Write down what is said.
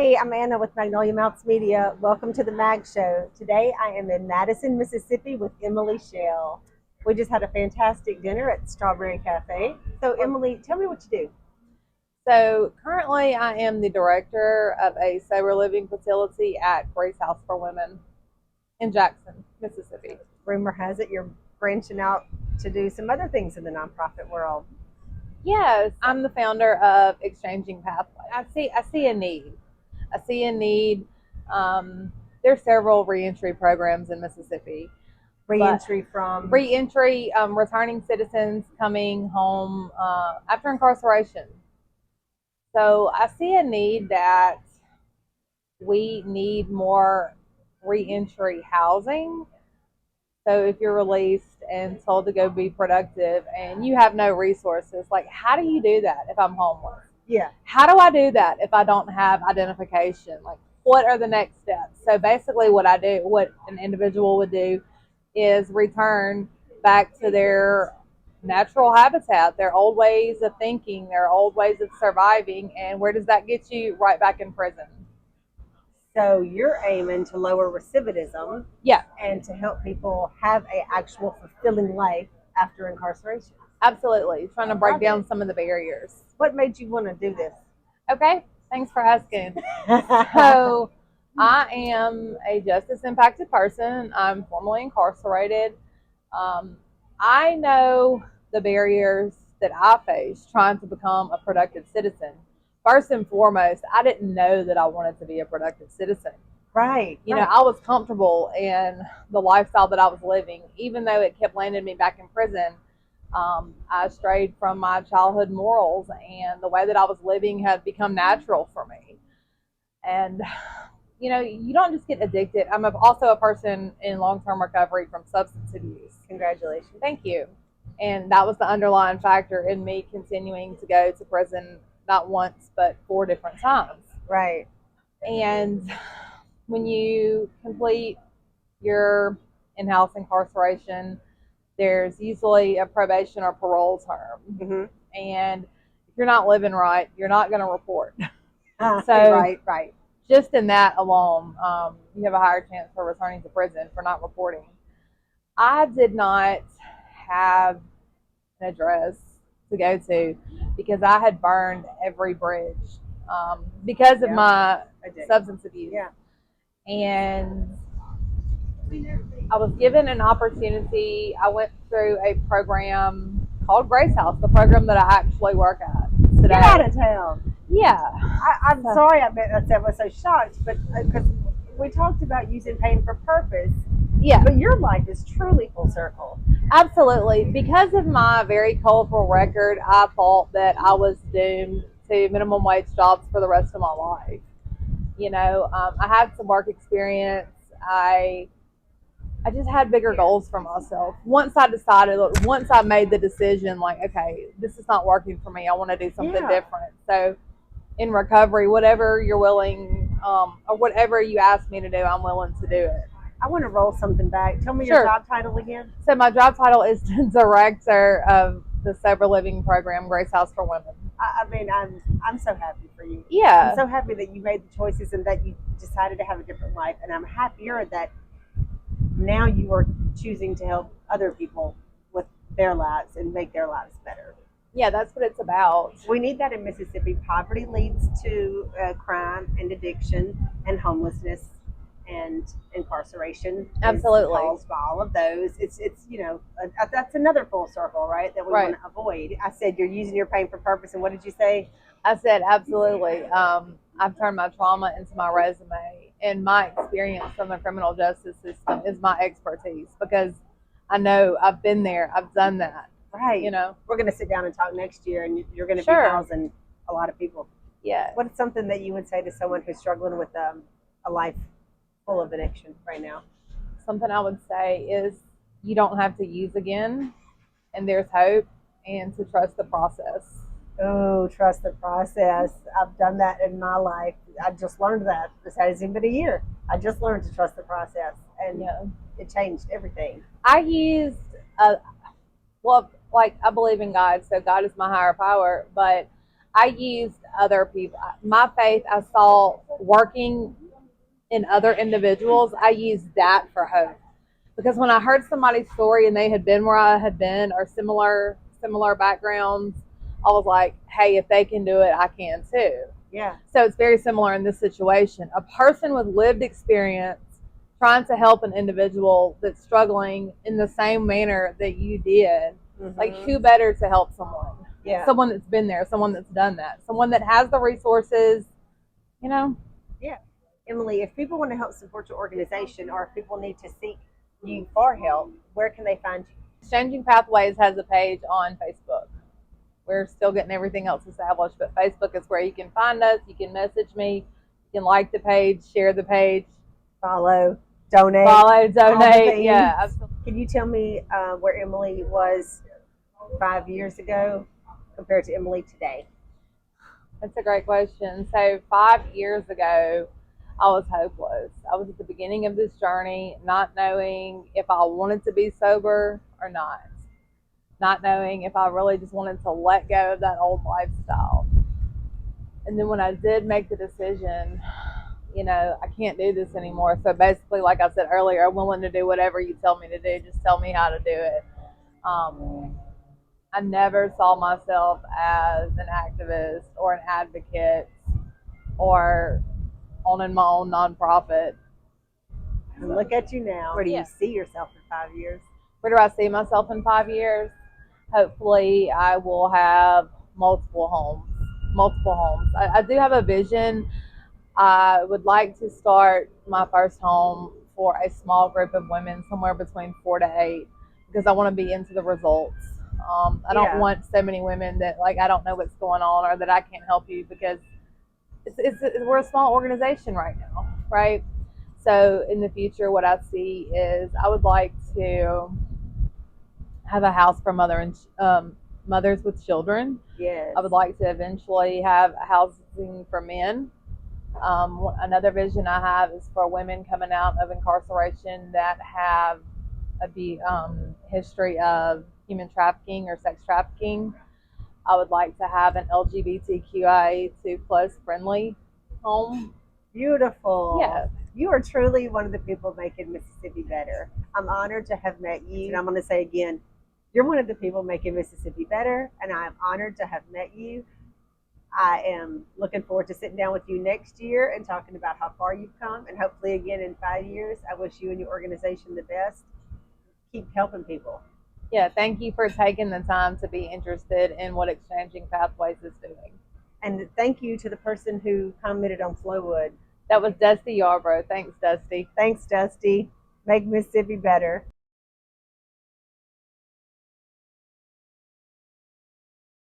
Hey, I'm Anna with Magnolia Mouths Media. Welcome to the MaG Show. Today I am in Madison, Mississippi with Emilee Shell. We just had a fantastic dinner at Strawberry Cafe. So, Emilee, tell me what you do. So currently I am the director of a sober living facility at Grace House for Women in Jackson, Mississippi. Rumor has it you're branching out to do some other things in the nonprofit world. Yes, I'm the founder of Exchanging Pathway. I see a need. I see a need. There's several reentry programs in Mississippi. Reentry from Reentry, returning citizens coming home after incarceration. So I see a need that we need more reentry housing. So if you're released and told to go be productive and you have no resources, like how do you do that if I'm homeless? Yeah. How do I do that if I don't have identification? Like what are the next steps? So basically what an individual would do is return back to their natural habitat, their old ways of thinking, their old ways of surviving, and where does that get you? Right back in prison. So you're aiming to lower recidivism, Yeah, and to help people have a actual fulfilling life after incarceration. absolutely. Trying to break Love down it. some of the barriers. What made you want to do this? Okay, thanks for asking. So, I am a justice impacted person. I'm formerly incarcerated. I know the barriers that I faced trying to become a productive citizen. First and foremost, I didn't know that I wanted to be a productive citizen. Right. You know, I was comfortable in the lifestyle that I was living, even though it kept landing me back in prison. I strayed from my childhood morals, and the way that I was living had become natural for me. And, you know, you don't just get addicted. I'm also a person in long term recovery from substance abuse. Congratulations. Thank you. And that was the underlying factor in me continuing to go to prison not once, but 4 different times. Right. And when you complete your in-house incarceration, there's usually a probation or parole term. Mm-hmm. And if you're not living right, you're not going to report. Right. Just in that alone, you have a higher chance for returning to prison for not reporting. I did not have an address to go to because I had burned every bridge because of my substance abuse. Yeah. And I was given an opportunity. I went through a program called Grace House, the program that I actually work at today. Get out of town. Yeah. I'm sorry I was so shocked, but because we talked about using pain for purpose. Yeah. But your life is truly full circle. Absolutely. Because of my very colorful record, I thought that I was doomed to minimum wage jobs for the rest of my life. You know, I had some work experience. I just had bigger goals for myself. Once I made the decision, like, okay, this is not working for me. I want to do something different. So in recovery, whatever you're willing, or whatever you ask me to do, I'm willing to do it. I want to roll something back. Tell me your job title again. So my job title is director of the sober living program, Grace House for Women. I mean, I'm so happy for you. Yeah. I'm so happy that you made the choices and that you decided to have a different life. And I'm happier that now you are choosing to help other people with their lives and make their lives better. Yeah, that's what it's about. We need that in Mississippi. Poverty leads to crime and addiction and homelessness and incarceration. Absolutely. Caused by all of those. It's that's another full circle, right? That we want to avoid. I said you're using your pain for purpose, and what did you say? I said absolutely. I've turned my trauma into my resume, and my experience from the criminal justice system is my expertise because I know I've been there, I've done that. Right. You know, we're going to sit down and talk next year, and you're going to be housing a lot of people. Yeah. What's something that you would say to someone who's struggling with a life full of addiction right now? Something I would say is you don't have to use again, and there's hope, and to trust the process. Oh, trust the process. I've done that in my life. I just learned that. This hasn't been a year. I just learned to trust the process, and it changed everything. I used I believe in God, so God is my higher power, but I used other people. My faith, I saw working in other individuals. I used that for hope. Because when I heard somebody's story and they had been where I had been or similar backgrounds, I was like, hey, if they can do it, I can too. Yeah. So it's very similar in this situation. A person with lived experience trying to help an individual that's struggling in the same manner that you did. Like, who better to help someone? Yeah. Someone that's been there, someone that's done that, someone that has the resources, you know? Yeah. Emilee, if people want to help support your organization or if people need to seek you for help, where can they find you? Exchanging Pathways has a page on Facebook. We're still getting everything else established, but Facebook is where you can find us. You can message me. You can like the page, share the page. Follow, donate. Yeah, absolutely. Can you tell me where Emilee was 5 years ago compared to Emilee today? That's a great question. So 5 years ago, I was hopeless. I was at the beginning of this journey, not knowing if I wanted to be sober or not knowing if I really just wanted to let go of that old lifestyle. And then when I did make the decision, I can't do this anymore. So basically, like I said earlier, I'm willing to do whatever you tell me to do. Just tell me how to do it. I never saw myself as an activist or an advocate or owning my own nonprofit. And look at you now. Where do you see yourself in 5 years? Where do I see myself in 5 years? Hopefully, I will have multiple homes. I do have a vision. I would like to start my first home for a small group of women, somewhere between 4 to 8, because I want to be into the results. I don't want so many women that, like, I don't know what's going on or that I can't help you, because we're a small organization right now, right? So in the future, what I see is I would like to have a house for mothers with children. Yes. I would like to eventually have housing for men. Another vision I have is for women coming out of incarceration that have a history of human trafficking or sex trafficking. I would like to have an LGBTQIA2 plus friendly home. Beautiful. Yeah. You are truly one of the people making Mississippi better. I'm honored to have met you. And I'm going to say again, you're one of the people making Mississippi better. And I'm honored to have met you. I am looking forward to sitting down with you next year and talking about how far you've come. And hopefully again in 5 years, I wish you and your organization the best. Keep helping people. Yeah, thank you for taking the time to be interested in what Exchanging Pathways is doing. And thank you to the person who commented on Flowwood. That was Dusty Yarbrough. Thanks, Dusty. Thanks, Dusty. Make Mississippi better.